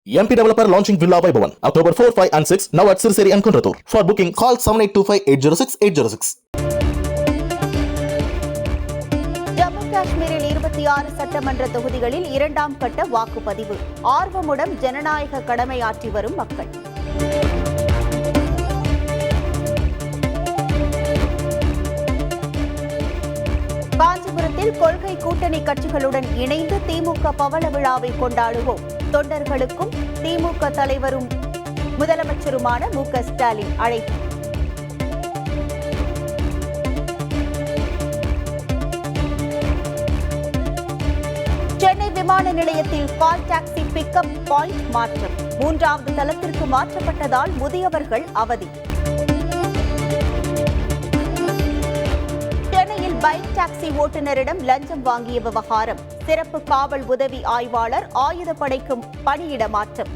MP Developer launching Villa Vaibhavan October 4, 5 and 6 now at Sirseri and Kunratur. For booking call 7825806806. Jammu காஷ்மீரில் 26 சட்டமன்ற தொகுதிகளில் இரண்டாம் கட்ட வாக்குப்பதிவு. ஆர்வமுடன் ஜனநாயக கடமையாற்றி வரும் மக்கள். காஞ்சிபுரத்தில் கொள்கை கூட்டணி கட்சிகளுடன் இணைந்து திமுக பவள விழாவை கொண்டாடுவோம். தொண்டர்களுக்கும் திமுக தலைவரும் முதலமைச்சருமான மு.க. ஸ்டாலின் அழைப்பு. சென்னை விமான நிலையத்தில் கால் டாக்ஸி பிக்கப் பாயிண்ட் மாற்றம். 3வது தளத்திற்கு மாற்றப்பட்டதால் முதியவர்கள் அவதி. சென்னையில் பைக் டாக்ஸி ஓட்டுநரிடம் லஞ்சம் வாங்கிய விவகாரம். சிறப்பு காவல் உதவி ஆய்வாளர் ஆயுதப்படைக்கும் பணியிட மாற்றம்.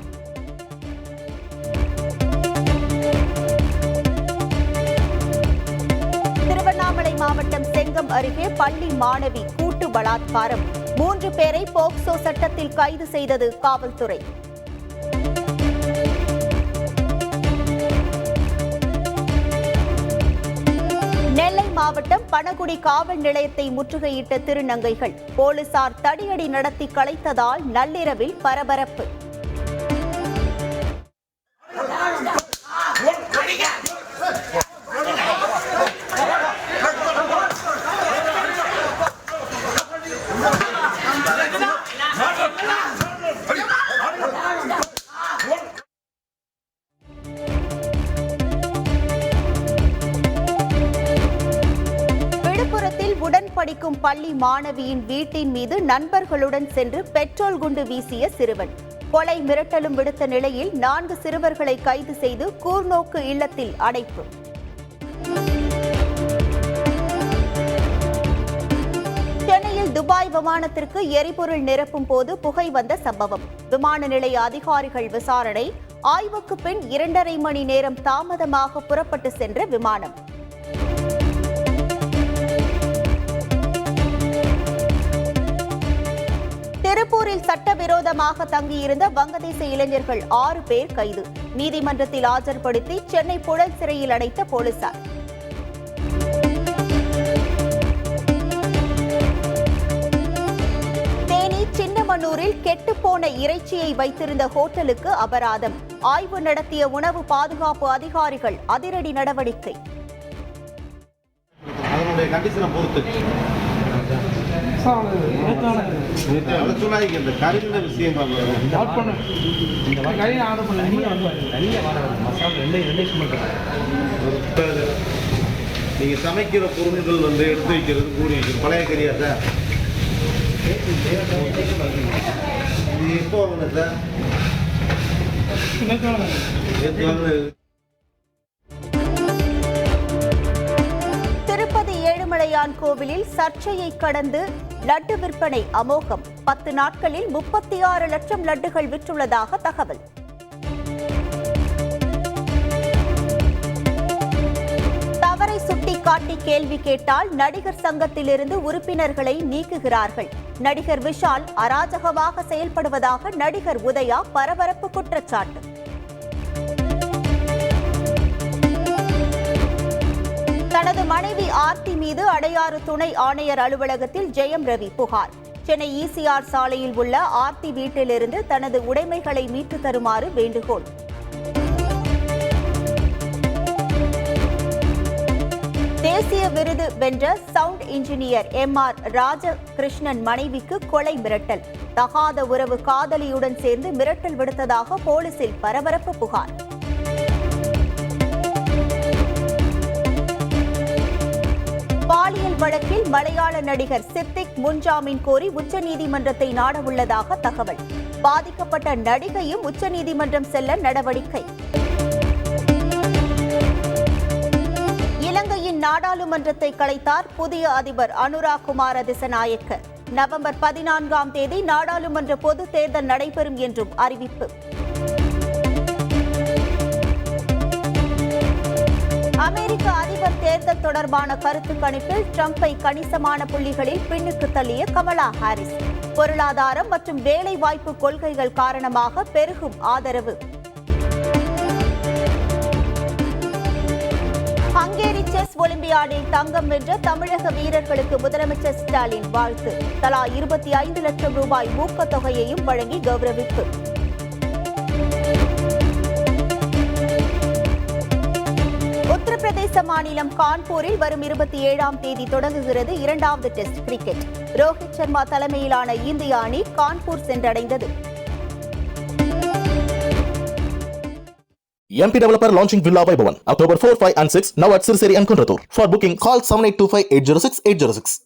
திருவண்ணாமலை மாவட்டம் செங்கம் அருகே பள்ளி மாணவி கூட்டு பலாத்காரம். 3 பேரை போக்சோ சட்டத்தில் கைது செய்தது காவல்துறை. நெல்லை மாவட்டம் பணகுடி காவல் நிலையத்தை முற்றுகையிட்ட திருநங்கைகள். போலீசார் தடியடி நடத்தி கலைத்ததால் நள்ளிரவில் பரபரப்பு. விழுப்புரத்தில் உடன் படிக்கும் பள்ளி மாணவியின் வீட்டின் மீது நண்பர்களுடன் சென்று பெட்ரோல் குண்டு வீசிய சிறுவன். கொலை மிரட்டலும் விடுத்த நிலையில் 4 சிறுவர்களை கைது செய்து கூர்நோக்கு இல்லத்தில் அடைப்பு. சென்னையில் துபாய் விமானத்திற்கு எரிபொருள் நிரப்பும் போது புகை வந்த சம்பவம். விமான நிலைய அதிகாரிகள் விசாரணை. ஆய்வுக்கு பின் 2.5 மணி நேரம் தாமதமாக புறப்பட்டு சென்ற விமானம். திருப்பூரில் சட்டவிரோதமாக தங்கியிருந்த வங்கதேச இளைஞர்கள் 6 பேர் கைது. நீதிமன்றத்தில் ஆஜர்படுத்தி சென்னை புழல் சிறையில் அடைத்த போலீசார். தேனி சின்னமனூரில் கெட்டுப்போன இறைச்சியை வைத்திருந்த ஹோட்டலுக்கு அபராதம். ஆய்வு நடத்திய உணவு பாதுகாப்பு அதிகாரிகள் அதிரடி நடவடிக்கை. நீங்க சமைக்கிற பொருட்கள் எடுத்து வைக்கிறது கூடி வைக்கிறது பழைய கறியா சார்? இது எப்போ வாங்கின சார்? திருப்பதி ஏழுமலையான் கோவிலில் சர்ச்சையை கடந்து லட்டு விற்பனை அமோகம். 10 நாட்களில் 36 லட்சம் லட்டுகள் விற்றுள்ளதாக தகவல். தவறை சுட்டிக்காட்டி கேள்வி கேட்டால் நடிகர் சங்கத்திலிருந்து உறுப்பினர்களை நீக்குகிறார்கள். நடிகர் விஷால் அராஜகமாக செயல்படுவதாக நடிகர் உதயா பரபரப்பு குற்றச்சாட்டு. தனது மனைவி ஆர்த்தி மீது அடையாறு துணை ஆணையர் அலுவலகத்தில் ஜெயம் ரவி புகார். சென்னை ECR சாலையில் உள்ள ஆர்த்தி வீட்டிலிருந்து தனது உடைமைகளை மீட்டு தருமாறு வேண்டுகோள். தேசிய விருது வென்ற சவுண்ட் இன்ஜினியர் MR ராஜகிருஷ்ணன் மனைவிக்கு கொலை மிரட்டல். தகாத உறவு காதலியுடன் சேர்ந்து மிரட்டல் விடுத்ததாக போலீசில் பரபரப்பு புகார். பாலியல் வழக்கில் மலையாள நடிகர் சித்திக் முன்ஜாமீன் கோரி உச்சநீதிமன்றத்தை நாடவுள்ளதாக தகவல். பாதிக்கப்பட்ட நடிகையும் உச்சநீதிமன்றம் செல்ல நடவடிக்கை. இலங்கையின் நாடாளுமன்றத்தை கலைத்தார் புதிய அதிபர் அனுராக் குமார திசநாயக்க. நவம்பர் 14ஆம் தேதி நாடாளுமன்ற பொது தேர்தல் நடைபெறும் என்றும் அறிவிப்பு. அமெரிக்க அதிபர் தேர்தல் தொடர்பான கருத்து கணிப்பில் ட்ரம்பை கணிசமான புள்ளிகளில் பின்னுக்கு தள்ளிய கமலா ஹாரிஸ். பொருளாதாரம் மற்றும் வேலைவாய்ப்பு கொள்கைகள் காரணமாக பெருகும் ஆதரவு. ஹங்கேரி செஸ் ஒலிம்பியாடில் தங்கம் வென்ற தமிழக வீரர்களுக்கு முதலமைச்சர் ஸ்டாலின் வாழ்த்து. தலா 25 லட்சம் ரூபாய் ஊக்கத்தொகையையும் வழங்கி கௌரவிப்பு. உத்தரப்பிரதேச மாநிலம் கான்பூரில் வரும் 27ஆம் தேதி தொடங்குகிறது 2வது டெஸ்ட் கிரிக்கெட். ரோஹித் சர்மா தலைமையிலான இந்திய அணி கான்பூர் சென்றடைந்தது. MP Developer launching Villa Vaibhavan October 4, 5 and 6 now at Sirseri and Kunratur. For booking call 7825 806 806.